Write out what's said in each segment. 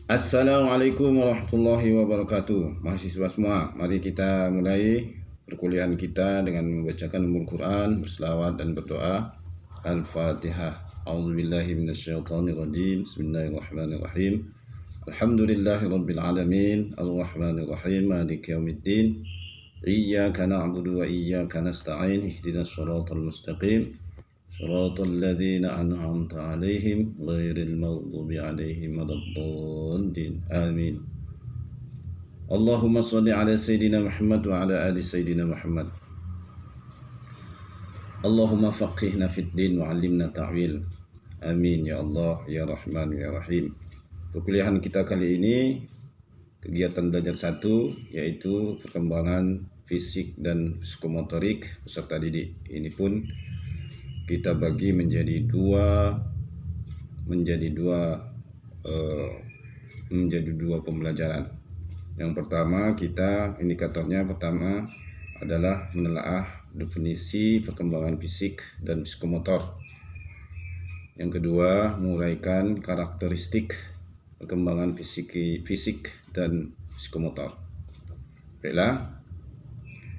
Assalamualaikum warahmatullahi wabarakatuh. Mahasiswa semua, mari kita mulai perkuliahan kita dengan membacakan Ummul Quran, berselawat dan berdoa. Al-Fatihah. A'udzubillahi minasyaitonirrajim. Bismillahirrahmanirrahim. Alhamdulillahirabbil alamin, arrahmanirrahim, maliki yaumiddin. Iyyaka na'budu wa iyyaka nasta'in. Ihdinas shiratal mustaqim. صراط الذين أنعمت عليهم غير المغضوب عليهم ولا الضالين آمين. اللهم صل على سيدنا محمد وعلى آل سيدنا محمد. اللهم فقهنا في الدين وعلمنا ta'wil. Amin ya Allah ya Rahman ya Rahim. Perkuliahan kita kali ini kegiatan belajar 1 yaitu perkembangan fisik dan psikomotorik peserta didik. Ini pun kita bagi menjadi dua pembelajaran. Yang pertama indikatornya pertama adalah menelaah definisi perkembangan fisik dan psikomotor. Yang kedua, menguraikan karakteristik perkembangan fisik dan psikomotor. Baiklah,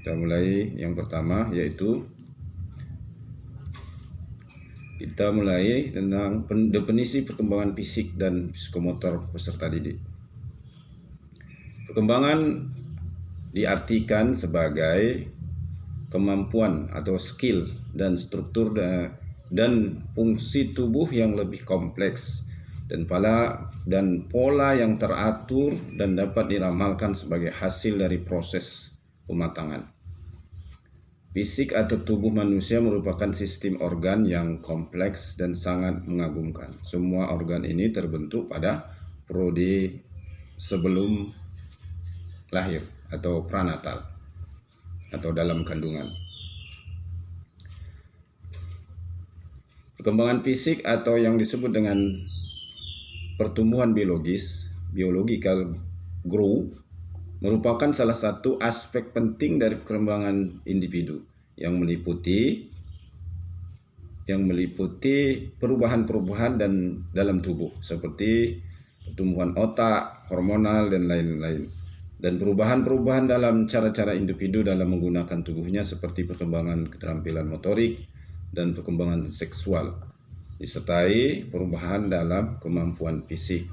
kita mulai yang pertama yaitu kita mulai tentang definisi perkembangan fisik dan psikomotor peserta didik. Perkembangan diartikan sebagai kemampuan atau skill dan struktur dan fungsi tubuh yang lebih kompleks dan pola yang teratur dan dapat diramalkan sebagai hasil dari proses pematangan. Fisik atau tubuh manusia merupakan sistem organ yang kompleks dan sangat mengagumkan. Semua organ ini terbentuk pada prodi sebelum lahir atau pranatal atau dalam kandungan. Perkembangan fisik atau yang disebut dengan pertumbuhan biologis, biological growth, merupakan salah satu aspek penting dari perkembangan individu yang meliputi perubahan-perubahan dan dalam tubuh seperti pertumbuhan otak, hormonal dan lain-lain, dan perubahan-perubahan dalam cara-cara individu dalam menggunakan tubuhnya seperti perkembangan keterampilan motorik dan perkembangan seksual, disertai perubahan dalam kemampuan fisik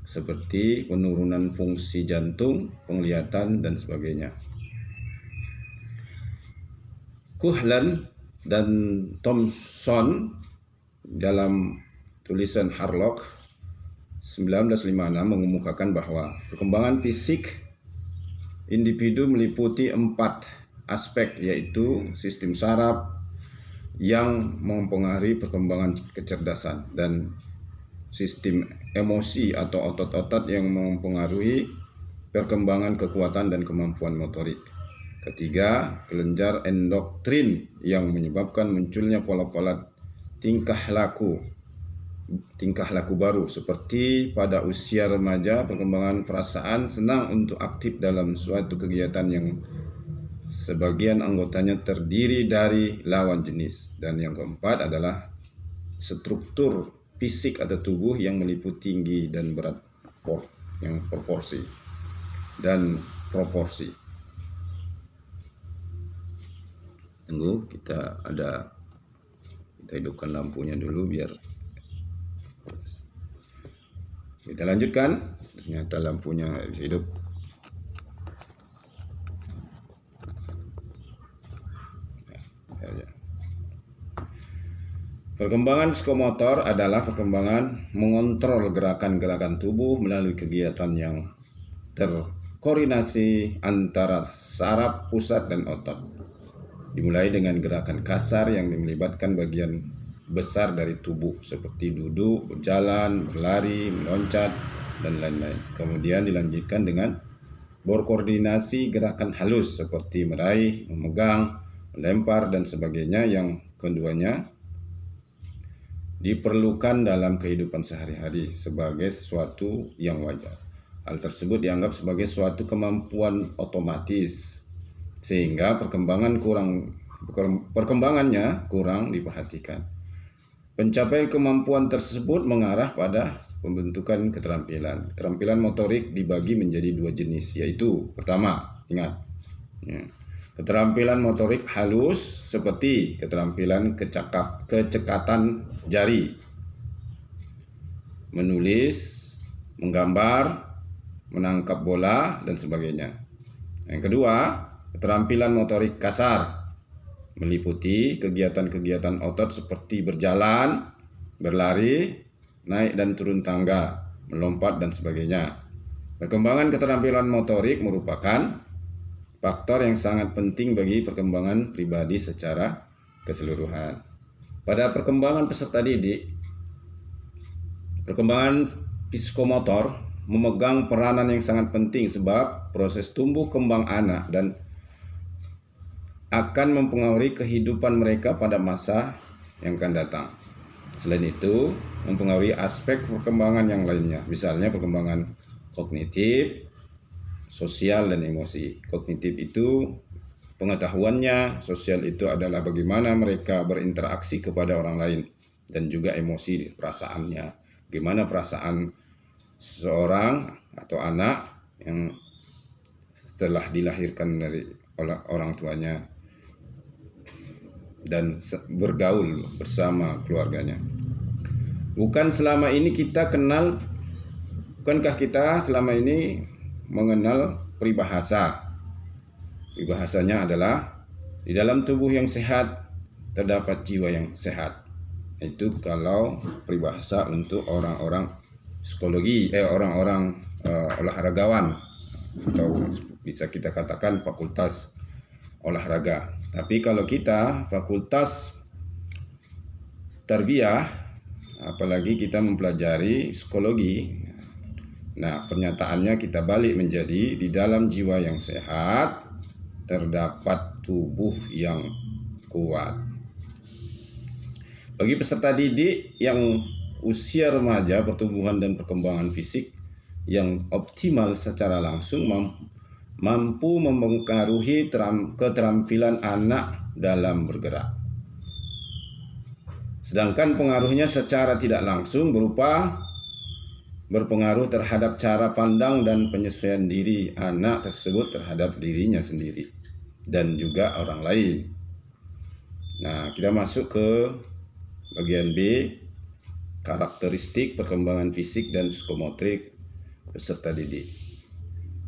seperti penurunan fungsi jantung, penglihatan, dan sebagainya. Kuhlan dan Thomson dalam tulisan Harlock 1956 mengemukakan bahwa perkembangan fisik individu meliputi 4 aspek, yaitu sistem saraf yang mempengaruhi perkembangan kecerdasan dan sistem emosi atau otot-otot yang mempengaruhi perkembangan kekuatan dan kemampuan motorik. Ketiga, kelenjar endokrin yang menyebabkan munculnya pola-pola tingkah laku baru seperti pada usia remaja, perkembangan perasaan senang untuk aktif dalam suatu kegiatan yang sebagian anggotanya terdiri dari lawan jenis. Dan yang keempat adalah struktur fisik atau tubuh yang meliputi tinggi dan berat yang proporsi. Tunggu, kita hidupkan lampunya dulu biar kita lanjutkan. Ternyata lampunya bisa hidup. Perkembangan psikomotor adalah perkembangan mengontrol gerakan-gerakan tubuh melalui kegiatan yang terkoordinasi antara saraf pusat dan otot. Dimulai dengan gerakan kasar yang melibatkan bagian besar dari tubuh seperti duduk, berjalan, berlari, meloncat, dan lain-lain. Kemudian dilanjutkan dengan berkoordinasi gerakan halus seperti meraih, memegang, melempar, dan sebagainya yang keduanya diperlukan dalam kehidupan sehari-hari sebagai sesuatu yang wajar. Hal tersebut dianggap sebagai suatu kemampuan otomatis sehingga perkembangannya kurang diperhatikan. Pencapaian kemampuan tersebut mengarah pada pembentukan keterampilan. Keterampilan motorik dibagi menjadi dua jenis, yaitu pertama, ingat, ya, keterampilan motorik halus seperti keterampilan kecekatan jari, menulis, menggambar, menangkap bola, dan sebagainya. Yang kedua, keterampilan motorik kasar meliputi kegiatan-kegiatan otot seperti berjalan, berlari, naik dan turun tangga, melompat, dan sebagainya. Perkembangan keterampilan motorik merupakan faktor yang sangat penting bagi perkembangan pribadi secara keseluruhan. Pada perkembangan peserta didik, perkembangan psikomotor memegang peranan yang sangat penting sebab proses tumbuh kembang anak dan akan mempengaruhi kehidupan mereka pada masa yang akan datang. Selain itu, mempengaruhi aspek perkembangan yang lainnya, misalnya perkembangan kognitif, sosial, dan emosi. Kognitif itu pengetahuannya, sosial itu adalah bagaimana mereka berinteraksi kepada orang lain, dan juga emosi, perasaannya. Bagaimana perasaan seseorang atau anak yang setelah dilahirkan dari orang tuanya dan bergaul bersama keluarganya. Bukankah kita selama ini mengenal peribahasa? Peribahasanya adalah di dalam tubuh yang sehat terdapat jiwa yang sehat. Itu kalau peribahasa untuk orang-orang psikologi, orang-orang olahragawan, atau bisa kita katakan fakultas olahraga. Tapi kalau kita fakultas tarbiyah, apalagi kita mempelajari psikologi, nah pernyataannya kita balik menjadi di dalam jiwa yang sehat terdapat tubuh yang kuat. Bagi peserta didik yang usia remaja, pertumbuhan dan perkembangan fisik yang optimal secara langsung mampu mempengaruhi keterampilan anak dalam bergerak. Sedangkan pengaruhnya secara tidak langsung berupa berpengaruh terhadap cara pandang dan penyesuaian diri anak tersebut terhadap dirinya sendiri dan juga orang lain. Nah, kita masuk ke bagian B, karakteristik perkembangan fisik dan psikomotorik peserta didik.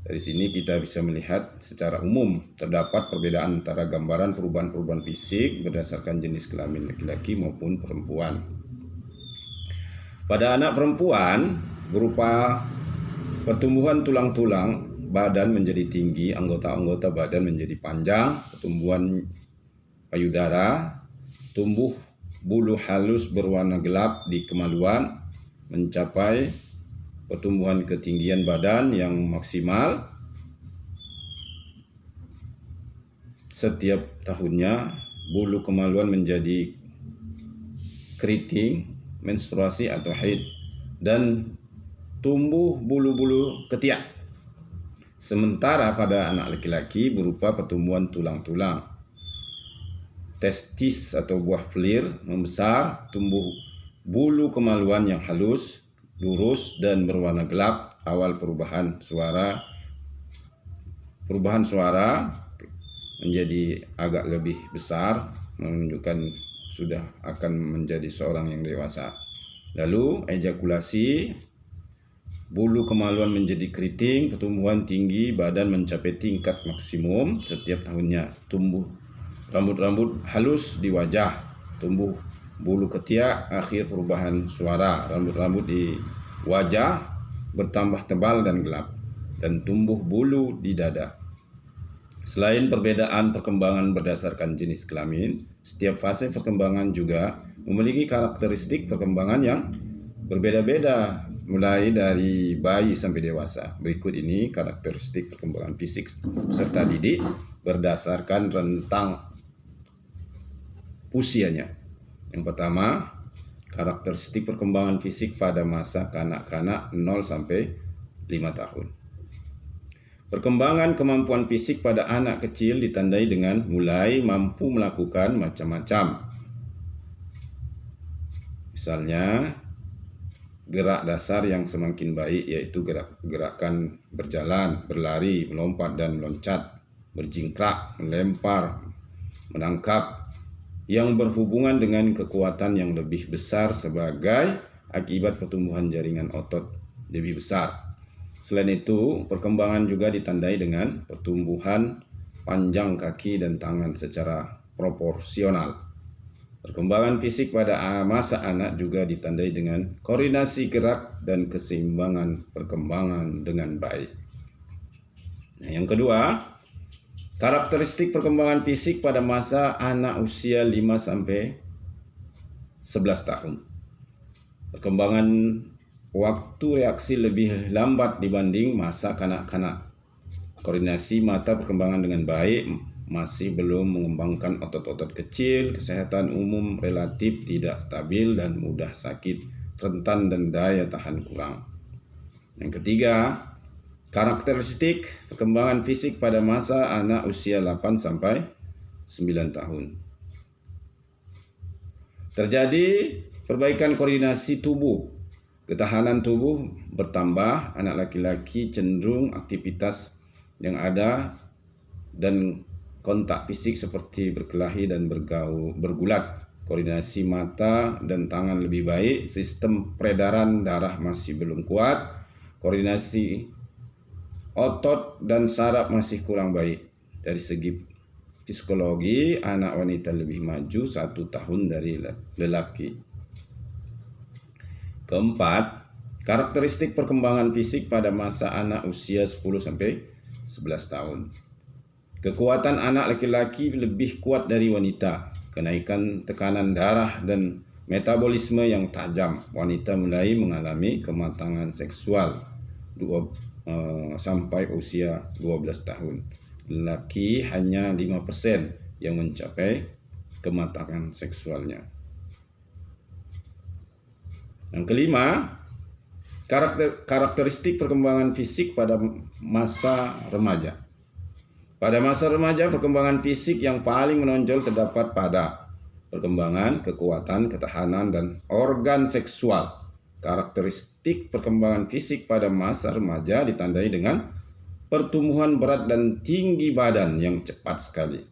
Dari sini kita bisa melihat secara umum terdapat perbedaan antara gambaran perubahan-perubahan fisik berdasarkan jenis kelamin laki-laki maupun perempuan. Pada anak perempuan berupa pertumbuhan tulang-tulang, badan menjadi tinggi, anggota-anggota badan menjadi panjang, pertumbuhan payudara, tumbuh bulu halus berwarna gelap di kemaluan, mencapai pertumbuhan ketinggian badan yang maksimal setiap tahunnya, bulu kemaluan menjadi keriting, menstruasi atau haid, dan tumbuh bulu-bulu ketiak. Sementara pada anak laki-laki berupa pertumbuhan tulang-tulang, testis atau buah felir membesar, tumbuh bulu kemaluan yang halus, lurus dan berwarna gelap. Awal perubahan suara menjadi agak lebih besar, menunjukkan sudah akan menjadi seorang yang dewasa. Lalu ejakulasi, bulu kemaluan menjadi keriting, pertumbuhan tinggi badan mencapai tingkat maksimum setiap tahunnya, tumbuh rambut-rambut halus di wajah, tumbuh bulu ketiak, akhir perubahan suara, rambut-rambut di wajah bertambah tebal dan gelap, dan tumbuh bulu di dada. Selain perbedaan perkembangan berdasarkan jenis kelamin, setiap fase perkembangan juga memiliki karakteristik perkembangan yang berbeda-beda, mulai dari bayi sampai dewasa. Berikut ini karakteristik perkembangan fisik serta didik berdasarkan rentang usianya. Yang pertama, karakteristik perkembangan fisik pada masa kanak-kanak 0 sampai 5 tahun. Perkembangan kemampuan fisik pada anak kecil ditandai dengan mulai mampu melakukan macam-macam. Misalnya, gerak dasar yang semakin baik, yaitu gerakan berjalan, berlari, melompat dan meloncat, berjingkrak, melempar, menangkap, yang berhubungan dengan kekuatan yang lebih besar sebagai akibat pertumbuhan jaringan otot lebih besar. Selain itu, perkembangan juga ditandai dengan pertumbuhan panjang kaki dan tangan secara proporsional. Perkembangan fisik pada masa anak juga ditandai dengan koordinasi gerak dan keseimbangan perkembangan dengan baik. Nah, yang kedua, karakteristik perkembangan fisik pada masa anak usia 5-11 tahun. Perkembangan waktu reaksi lebih lambat dibanding masa kanak-kanak. Koordinasi mata perkembangan dengan baik, masih belum mengembangkan otot-otot kecil, kesehatan umum relatif tidak stabil dan mudah sakit, rentan dan daya tahan kurang. Yang ketiga, karakteristik perkembangan fisik pada masa anak usia 8-9 tahun. Terjadi perbaikan koordinasi tubuh. Ketahanan tubuh bertambah, anak laki-laki cenderung aktivitas yang ada dan kontak fisik seperti berkelahi dan bergulat. Koordinasi mata dan tangan lebih baik, sistem peredaran darah masih belum kuat, koordinasi otot dan saraf masih kurang baik. Dari segi psikologi, anak wanita lebih maju 1 tahun dari lelaki. Keempat, karakteristik perkembangan fisik pada masa anak usia 10-11 tahun. Kekuatan anak laki-laki lebih kuat dari wanita. Kenaikan tekanan darah dan metabolisme yang tajam. Wanita mulai mengalami kematangan seksual sampai usia 12 tahun. Lelaki hanya 5% yang mencapai kematangan seksualnya. Yang kelima, karakteristik perkembangan fisik pada masa remaja. Pada masa remaja, perkembangan fisik yang paling menonjol terdapat pada perkembangan, kekuatan, ketahanan, dan organ seksual. Karakteristik perkembangan fisik pada masa remaja ditandai dengan pertumbuhan berat dan tinggi badan yang cepat sekali.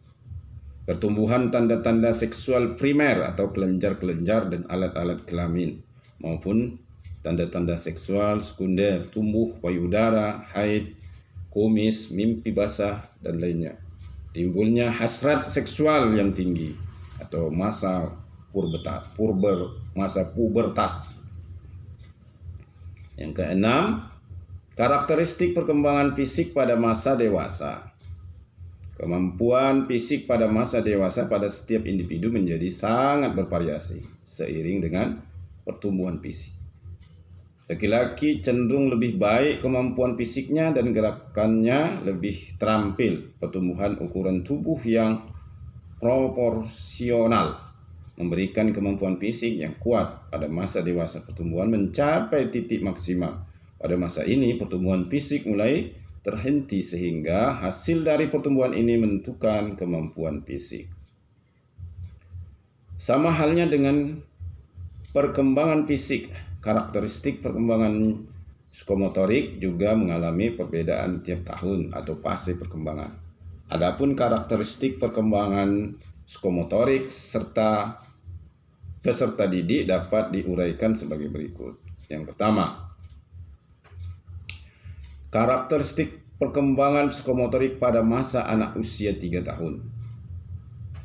Pertumbuhan tanda-tanda seksual primer atau kelenjar-kelenjar dan alat-alat kelamin, maupun tanda-tanda seksual sekunder, tumbuh payudara, haid, kumis, mimpi basah, dan lainnya. Timbulnya hasrat seksual yang tinggi atau masa pubertas. Yang keenam, karakteristik perkembangan fisik pada masa dewasa. Kemampuan fisik pada masa dewasa pada setiap individu menjadi sangat bervariasi seiring dengan pertumbuhan fisik. Laki-laki cenderung lebih baik kemampuan fisiknya dan gerakannya lebih terampil. Pertumbuhan ukuran tubuh yang proporsional memberikan kemampuan fisik yang kuat pada masa dewasa. Pertumbuhan mencapai titik maksimal. Pada masa ini pertumbuhan fisik mulai terhenti sehingga hasil dari pertumbuhan ini menentukan kemampuan fisik. Sama halnya dengan perkembangan fisik, karakteristik perkembangan psikomotorik juga mengalami perbedaan tiap tahun atau fase perkembangan. Adapun karakteristik perkembangan psikomotorik serta peserta didik dapat diuraikan sebagai berikut. Yang pertama, karakteristik perkembangan psikomotorik pada masa anak usia 3 tahun.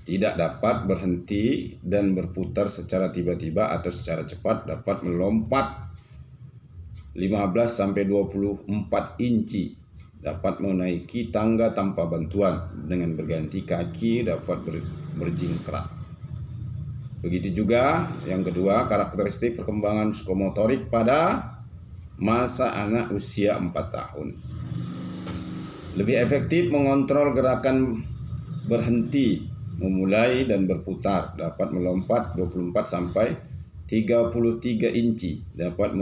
Tidak dapat berhenti dan berputar secara tiba-tiba atau secara cepat, dapat melompat 15-24 inci, dapat menaiki tangga tanpa bantuan, dengan berganti kaki dapat berjingkrak. Begitu juga yang kedua, karakteristik perkembangan psikomotorik pada masa anak usia 4 tahun. Lebih efektif mengontrol gerakan berhenti, memulai dan berputar, dapat melompat 24-33 inci, dapat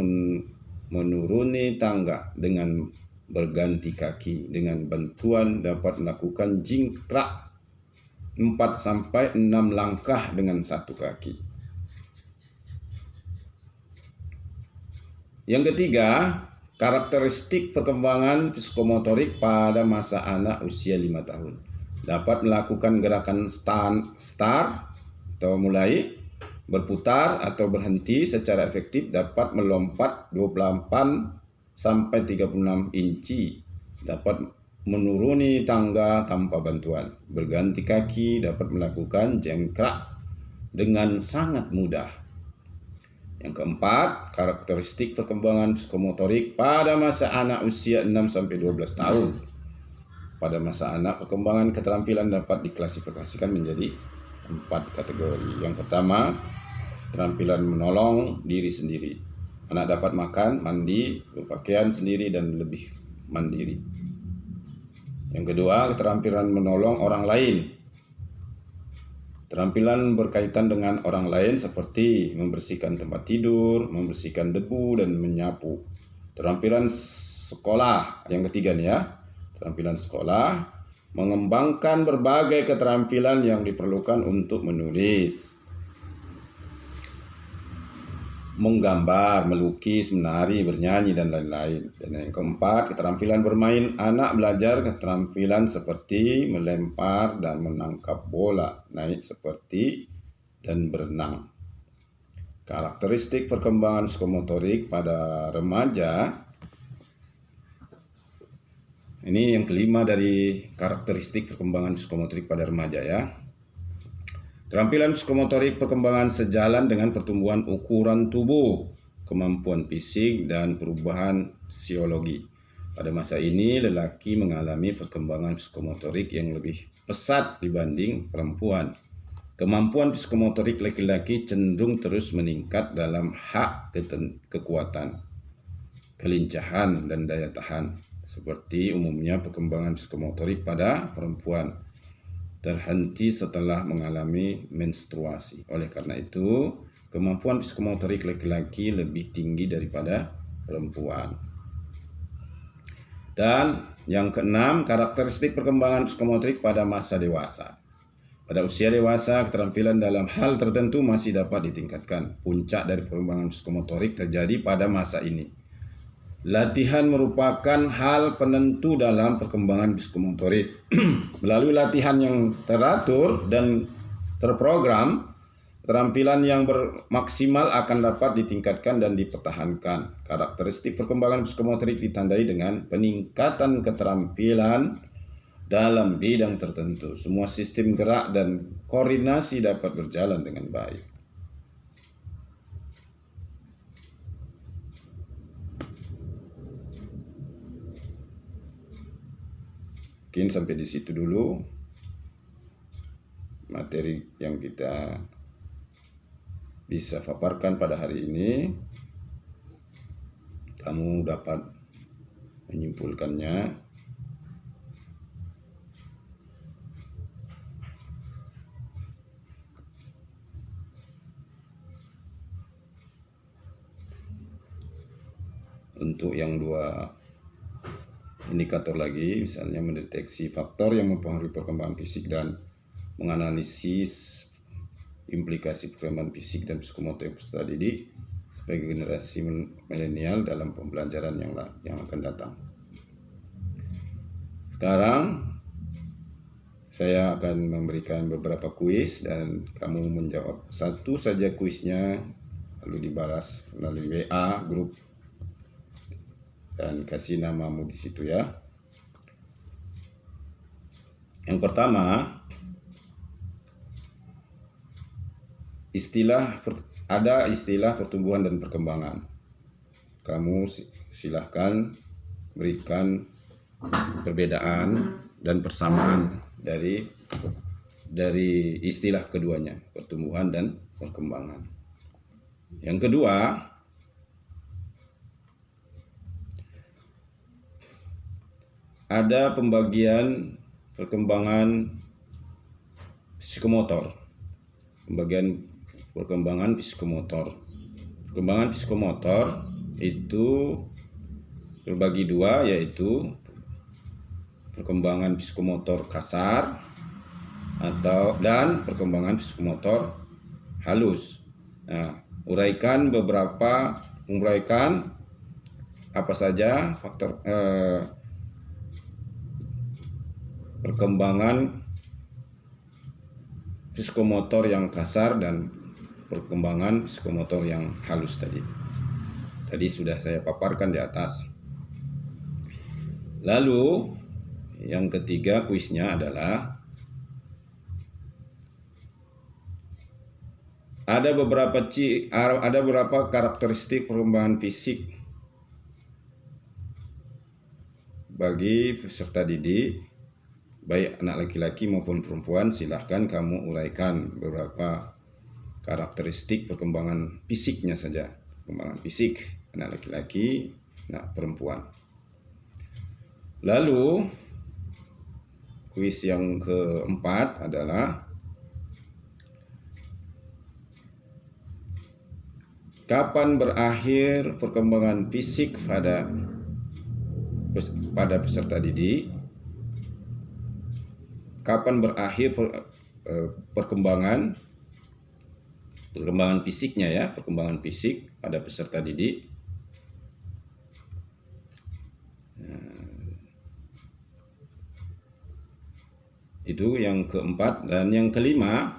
menuruni tangga dengan berganti kaki, dengan bantuan dapat melakukan jingkrak 4-6 langkah dengan satu kaki. Yang ketiga, karakteristik perkembangan psikomotorik pada masa anak usia 5 tahun. Dapat melakukan gerakan start atau mulai, berputar atau berhenti secara efektif, dapat melompat 28 sampai 36 inci, dapat menuruni tangga tanpa bantuan, berganti kaki, dapat melakukan jengkrak dengan sangat mudah. Yang keempat, karakteristik perkembangan psikomotorik pada masa anak usia 6 sampai 12 tahun. Pada masa anak, perkembangan keterampilan dapat diklasifikasikan menjadi 4 kategori. Yang pertama, keterampilan menolong diri sendiri. Anak dapat makan, mandi, berpakaian sendiri, dan lebih mandiri. Yang kedua, keterampilan menolong orang lain. Keterampilan berkaitan dengan orang lain seperti membersihkan tempat tidur, membersihkan debu, dan menyapu. Keterampilan sekolah, yang ketiga nih ya. Keterampilan sekolah, mengembangkan berbagai keterampilan yang diperlukan untuk menulis, menggambar, melukis, menari, bernyanyi, dan lain-lain. Dan yang keempat, keterampilan bermain. Anak belajar keterampilan seperti melempar dan menangkap bola, naik seperti dan berenang. Karakteristik perkembangan psikomotorik pada remaja. Ini yang kelima dari karakteristik perkembangan psikomotorik pada remaja ya. Keterampilan psikomotorik perkembangan sejalan dengan pertumbuhan ukuran tubuh, kemampuan fisik, dan perubahan psikologi. Pada masa ini, lelaki mengalami perkembangan psikomotorik yang lebih pesat dibanding perempuan. Kemampuan psikomotorik laki-laki cenderung terus meningkat dalam hak kekuatan, kelincahan, dan daya tahan. Seperti umumnya perkembangan psikomotorik pada perempuan terhenti setelah mengalami menstruasi. Oleh karena itu, kemampuan psikomotorik laki-laki lebih tinggi daripada perempuan. Dan yang keenam, karakteristik perkembangan psikomotorik pada masa dewasa. Pada usia dewasa, keterampilan dalam hal tertentu masih dapat ditingkatkan. Puncak dari perkembangan psikomotorik terjadi pada masa ini. Latihan merupakan hal penentu dalam perkembangan psikomotorik. Melalui latihan yang teratur dan terprogram, keterampilan yang maksimal akan dapat ditingkatkan dan dipertahankan. Karakteristik perkembangan psikomotorik ditandai dengan peningkatan keterampilan dalam bidang tertentu. Semua sistem gerak dan koordinasi dapat berjalan dengan baik. Mungkin sampai di situ dulu materi yang kita bisa paparkan pada hari ini. Kamu dapat menyimpulkannya. Untuk yang dua indikator lagi, misalnya mendeteksi faktor yang mempengaruhi perkembangan fisik dan menganalisis implikasi perkembangan fisik dan psikomotorik peserta didik sebagai generasi milenial dalam pembelajaran yang akan datang. Sekarang saya akan memberikan beberapa kuis dan kamu menjawab satu saja kuisnya, lalu dibalas melalui WA grup dan kasih namamu di situ ya. Yang pertama, ada istilah pertumbuhan dan perkembangan. Kamu silahkan berikan perbedaan dan persamaan dari istilah keduanya, pertumbuhan dan perkembangan. Yang kedua, ada pembagian perkembangan psikomotor. Perkembangan psikomotor itu terbagi dua, yaitu perkembangan psikomotor kasar dan perkembangan psikomotor halus. Nah, uraikan apa saja faktor perkembangan psikomotor yang kasar dan perkembangan psikomotor yang halus tadi. Tadi sudah saya paparkan di atas. Lalu yang ketiga kuisnya adalah ada beberapa karakteristik perkembangan fisik bagi peserta didik, baik anak laki-laki maupun perempuan. Silahkan kamu uraikan beberapa karakteristik perkembangan fisiknya saja. Perkembangan fisik anak laki-laki, anak perempuan. Lalu kuis yang keempat adalah kapan berakhir perkembangan fisik pada peserta didik? Kapan berakhir perkembangan fisiknya ya, perkembangan fisik pada peserta didik? Itu yang keempat. Dan yang kelima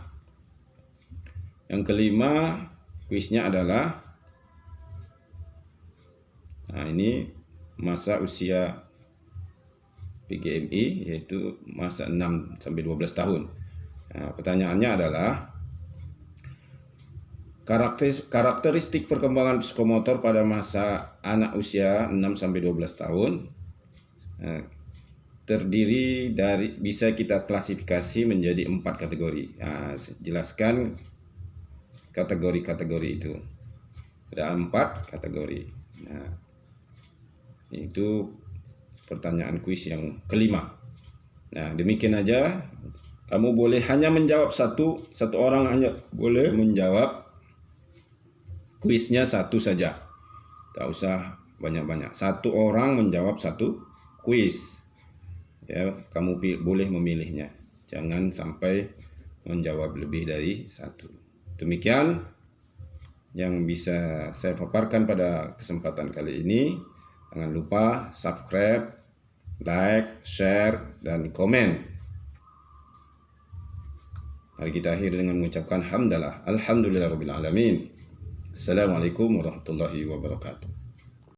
kuisnya adalah ini masa usia PGMI, yaitu masa 6 sampai 12 tahun. Pertanyaannya adalah karakteristik perkembangan psikomotor pada masa anak usia 6 sampai 12 tahun terdiri dari, bisa kita klasifikasi menjadi 4 kategori. Jelaskan kategori-kategori itu. Ada 4 kategori. Itu pertanyaan kuis yang kelima. Demikian aja. Kamu boleh hanya menjawab satu orang hanya boleh menjawab kuisnya satu saja. Tak usah banyak-banyak. Satu orang menjawab satu kuis. Ya, kamu boleh memilihnya. Jangan sampai menjawab lebih dari satu. Demikian yang bisa saya paparkan pada kesempatan kali ini. Jangan lupa subscribe, like, share, dan komen. Mari kita akhiri dengan mengucapkan hamdalah. Alhamdulillahirabbil alamin. Assalamualaikum warahmatullahi wabarakatuh.